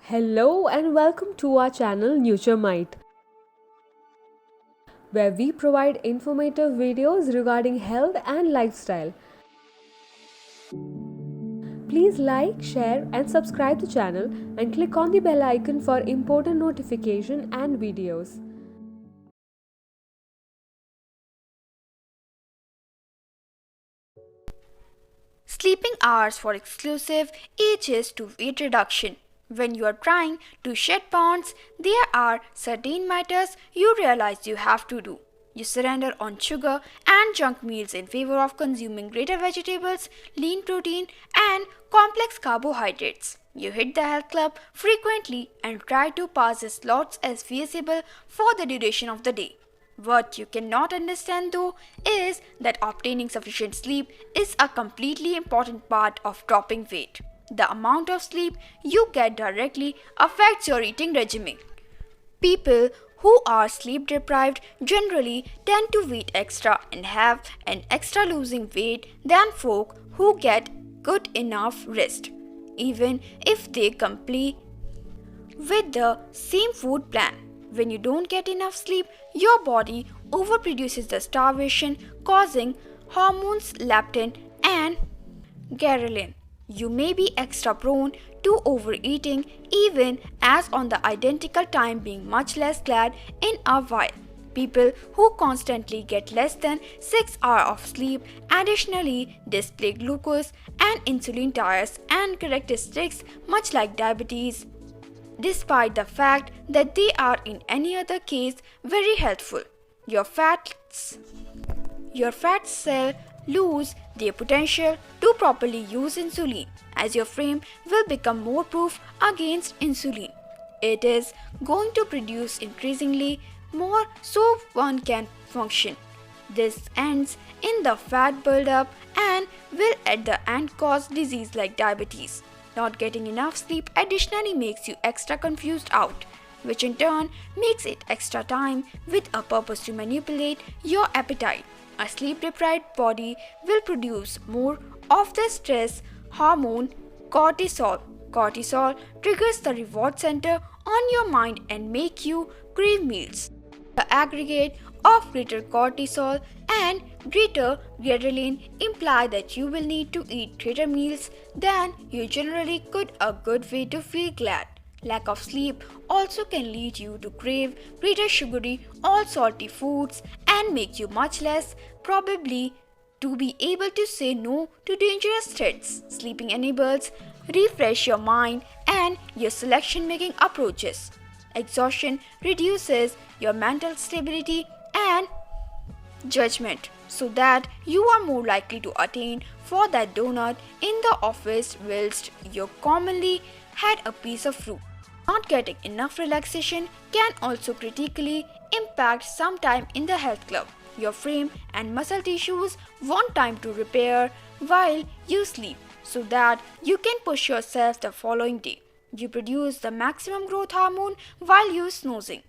Hello and welcome to our channel Nuturemite, where we provide informative videos regarding health and lifestyle. Please like, share and subscribe the channel and click on the bell icon for important notification and videos. Sleeping hours for exclusive ages to weight reduction. When you are trying to shed pounds, there are certain matters you realize you have to do. You surrender on sugar and junk meals in favor of consuming greater vegetables, lean protein, and complex carbohydrates. You hit the health club frequently and try to pass as lots as feasible for the duration of the day. What you cannot understand though is that obtaining sufficient sleep is a completely important part of dropping weight. The amount of sleep you get directly affects your eating regimen. People who are sleep deprived generally tend to eat extra and have an extra losing weight than folk who get good enough rest, even if they complete with the same food plan. When you don't get enough sleep, your body overproduces the starvation-causing hormones leptin and ghrelin. You may be extra prone to overeating even as on the identical time being much less glad in a while. People who constantly get less than 6 hours of sleep additionally display glucose and insulin tires and characteristics much like diabetes, despite the fact that they are in any other case very healthful. Your fat cell lose their potential to properly use insulin as your frame will become more proof against insulin. It is going to produce increasingly more so one can function. This ends in the fat buildup and will at the end cause disease like diabetes. Not getting enough sleep additionally makes you extra confused out, which in turn makes it extra time with a purpose to manipulate your appetite. A sleep-deprived body will produce more of the stress hormone cortisol. Cortisol triggers the reward center on your mind and make you crave meals. The aggregate of greater cortisol and greater ghrelin imply that you will need to eat greater meals than you generally could. A good way to feel glad. Lack of sleep also can lead you to crave greater sugary or salty foods and make you much less probably to be able to say no to dangerous threats. Sleeping enables refresh your mind and your selection making approaches. Exhaustion reduces your mental stability and judgment so that you are more likely to attain for that donut in the office whilst you commonly had a piece of fruit. Not getting enough relaxation can also critically impact sometime in the health club. Your frame and muscle tissues want time to repair while you sleep so that you can push yourself the following day. You produce the maximum growth hormone while you snoozing,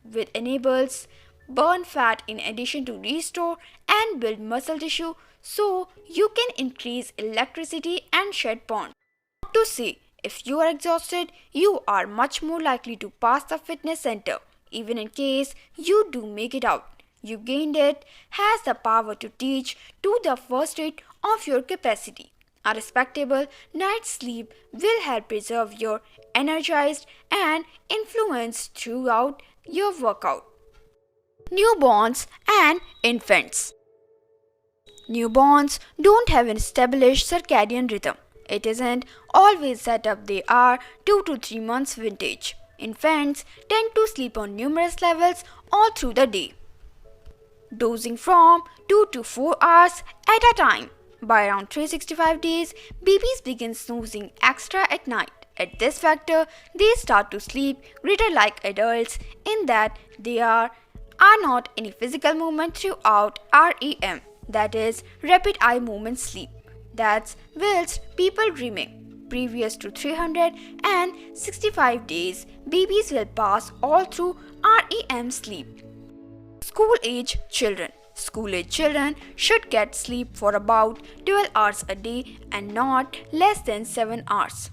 which enables burn fat in addition to restore and build muscle tissue so you can increase electricity and shed pounds. Not to say, if you are exhausted, you are much more likely to pass the fitness center, even in case you do make it out. You gained it has the power to teach to the first rate of your capacity. A respectable night's sleep will help preserve your energized and influence throughout your workout. Newborns and infants. Newborns don't have an established circadian rhythm. It isn't always set up. They are 2 to 3 months vintage. Infants tend to sleep on numerous levels all through the day, dozing from 2 to 4 hours at a time. By around 365 days, babies begin snoozing extra at night. At this factor, they start to sleep greater like adults in that there are not any physical movement throughout REM, that is, rapid eye movement sleep. That's whilst people dreaming. Previous to 365 days, babies will pass all through REM sleep. School-age children. School-age children should get sleep for about 12 hours a day and not less than 7 hours.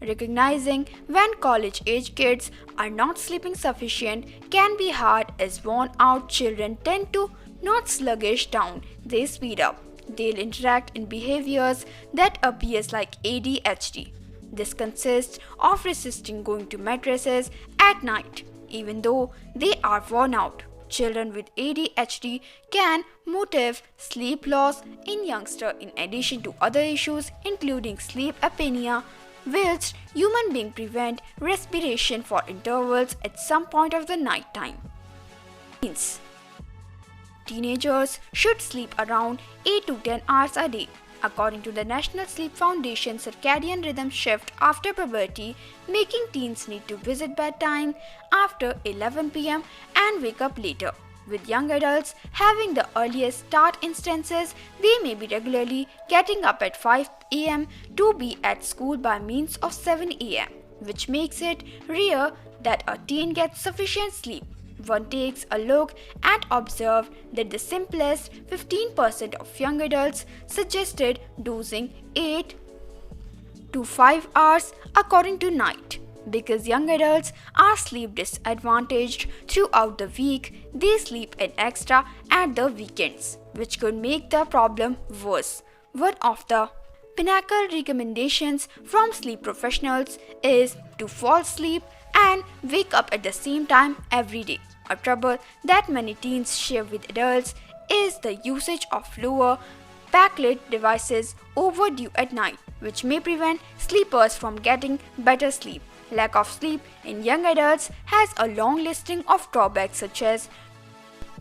Recognizing when college-age kids are not sleeping sufficient can be hard as worn-out children tend to not sluggish down, they speed up. They'll interact in behaviors that appears like ADHD. This consists of resisting going to mattresses at night, even though they are worn out. Children with ADHD can motive sleep loss in youngsters in addition to other issues including sleep apnea, whilst human beings prevent respiration for intervals at some point of the night time. Teenagers should sleep around 8 to 10 hours a day. According to the National Sleep Foundation, circadian rhythm shift after puberty, making teens need to visit bedtime after 11 pm and wake up later. With young adults having the earliest start instances, they may be regularly getting up at 5 am to be at school by means of 7 am, which makes it rare that a teen gets sufficient sleep. One takes a look and observed that the simplest 15% of young adults suggested dozing 8 to 5 hours according to Night. Because young adults are sleep disadvantaged throughout the week, they sleep an extra at the weekends, which could make the problem worse. One of the pinnacle recommendations from sleep professionals is to fall asleep and wake up at the same time every day. A trouble that many teens share with adults is the usage of lower backlit devices overdue at night, which may prevent sleepers from getting better sleep. Lack of sleep in young adults has a long listing of drawbacks such as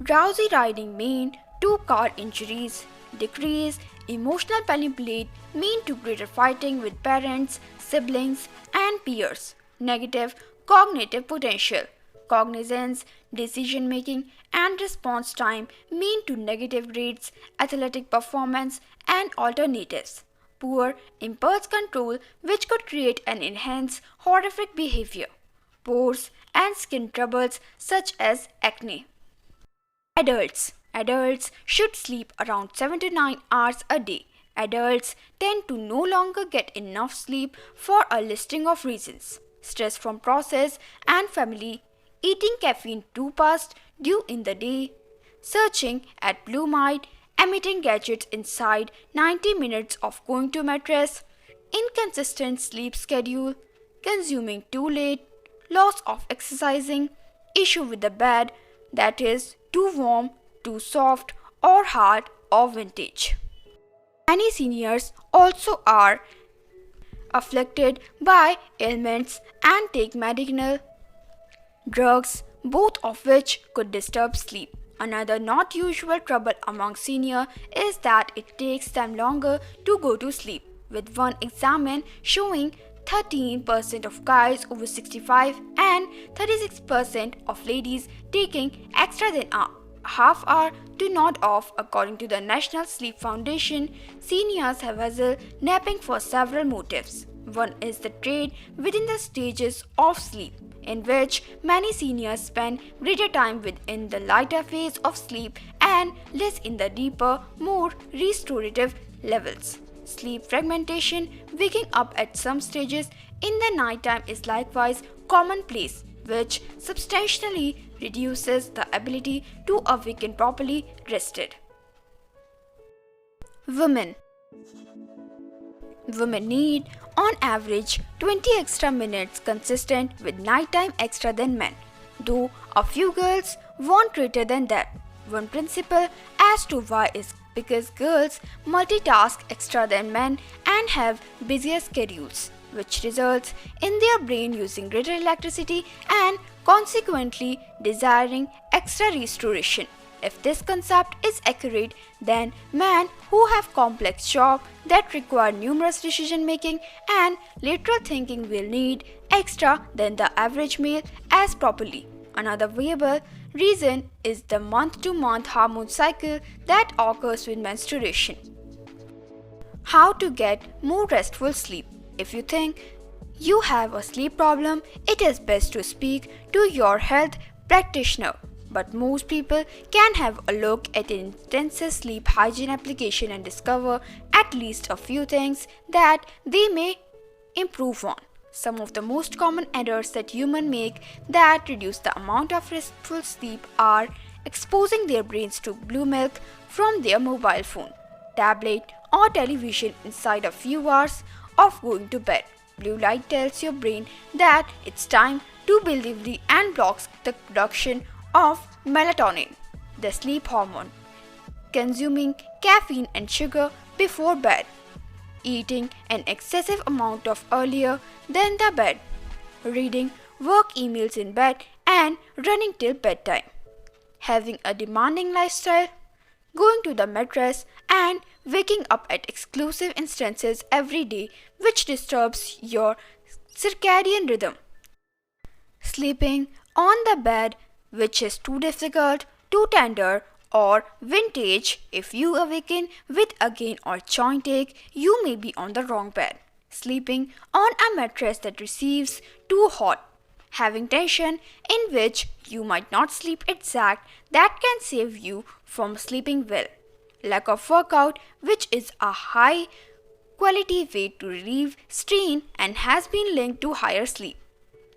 drowsy riding mean to car injuries, decreased emotional manipulate mean to greater fighting with parents, siblings, and peers, negative cognitive potential. Cognizance, decision making, and response time mean to negative grades, athletic performance, and alternatives. Poor impulse control, which could create and enhance horrific behavior. Pores and skin troubles such as acne. Adults should sleep around 7 to 9 hours a day. Adults tend to no longer get enough sleep for a listing of reasons. Stress from process and family, eating caffeine too fast due in the day, searching at blue light, emitting gadgets inside 90 minutes of going to mattress, inconsistent sleep schedule, consuming too late, loss of exercising, issue with the bed that is too warm, too soft or hard or vintage. Many seniors also are afflicted by ailments and take medicinal drugs, both of which could disturb sleep. Another not usual trouble among seniors is that it takes them longer to go to sleep, with one examine showing 13% of guys over 65 and 36% of ladies taking extra than a half hour to nod off. According to the National Sleep Foundation, seniors have hassle napping for several motives. One is the trade within the stages of sleep, in which many seniors spend greater time within the lighter phase of sleep and less in the deeper, more restorative levels. Sleep fragmentation, waking up at some stages in the nighttime, is likewise commonplace, which substantially reduces the ability to awaken properly rested. Women need, on average, 20 extra minutes consistent with nighttime extra than men, though a few girls want greater than that. One principle as to why is because girls multitask extra than men and have busier schedules, which results in their brain using greater electricity and consequently desiring extra restoration. If this concept is accurate, then men who have complex jobs that require numerous decision making and lateral thinking will need extra than the average male as properly. Another viable reason is the month-to-month hormone cycle that occurs with menstruation. How to get more restful sleep? If you think you have a sleep problem, it is best to speak to your health practitioner. But most people can have a look at an intensive sleep hygiene application and discover at least a few things that they may improve on. Some of the most common errors that humans make that reduce the amount of restful sleep are exposing their brains to blue milk from their mobile phone, tablet, or television inside a few hours of going to bed. Blue light tells your brain that it's time to delivery and blocks the production of melatonin, the sleep hormone. Consuming caffeine and sugar before bed, eating an excessive amount of earlier than the bed, reading work emails in bed and running till bedtime, having a demanding lifestyle, going to the mattress and waking up at exclusive instances every day which disturbs your circadian rhythm, sleeping on the bed which is too difficult, too tender or vintage. If you awaken with a gain or joint ache, you may be on the wrong bed. Sleeping on a mattress that receives too hot, having tension in which you might not sleep exact that can save you from sleeping well. Lack of workout, which is a high quality way to relieve strain and has been linked to higher sleep.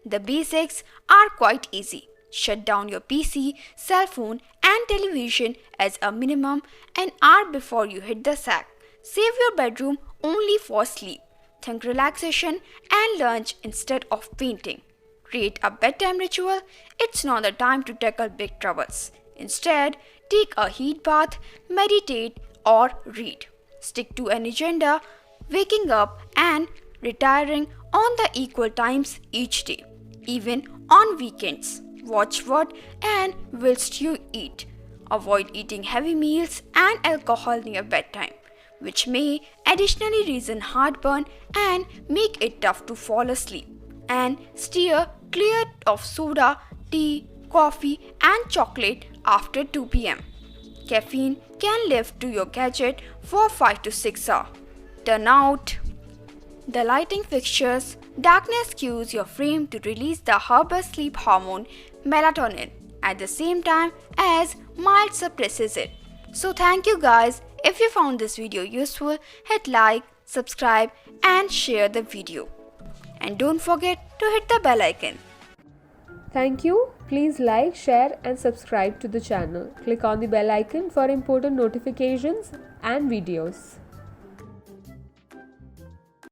The basics are quite easy. Shut down your PC, cell phone and television as a minimum an hour before you hit the sack. Save your bedroom only for sleep. Think relaxation and lunch instead of painting. Create a bedtime ritual. It's not the time to tackle big troubles. Instead, take a heat bath, meditate or read. Stick to an agenda, waking up and retiring on the equal times each day, even on weekends. Watch what and whilst you eat. Avoid eating heavy meals and alcohol near bedtime, which may additionally reason heartburn and make it tough to fall asleep. And steer clear of soda, tea, coffee and chocolate after 2 p.m. Caffeine can live to your gadget for 5 to 6 hours. Turn out the lighting fixtures. Darkness cues your frame to release the herbal sleep hormone melatonin at the same time as mild suppresses it. So thank you guys. If you found this video useful, hit like, subscribe and share the video. And don't forget to hit the bell icon. Thank you. Please like, share and subscribe to the channel. Click on the bell icon for important notifications and videos.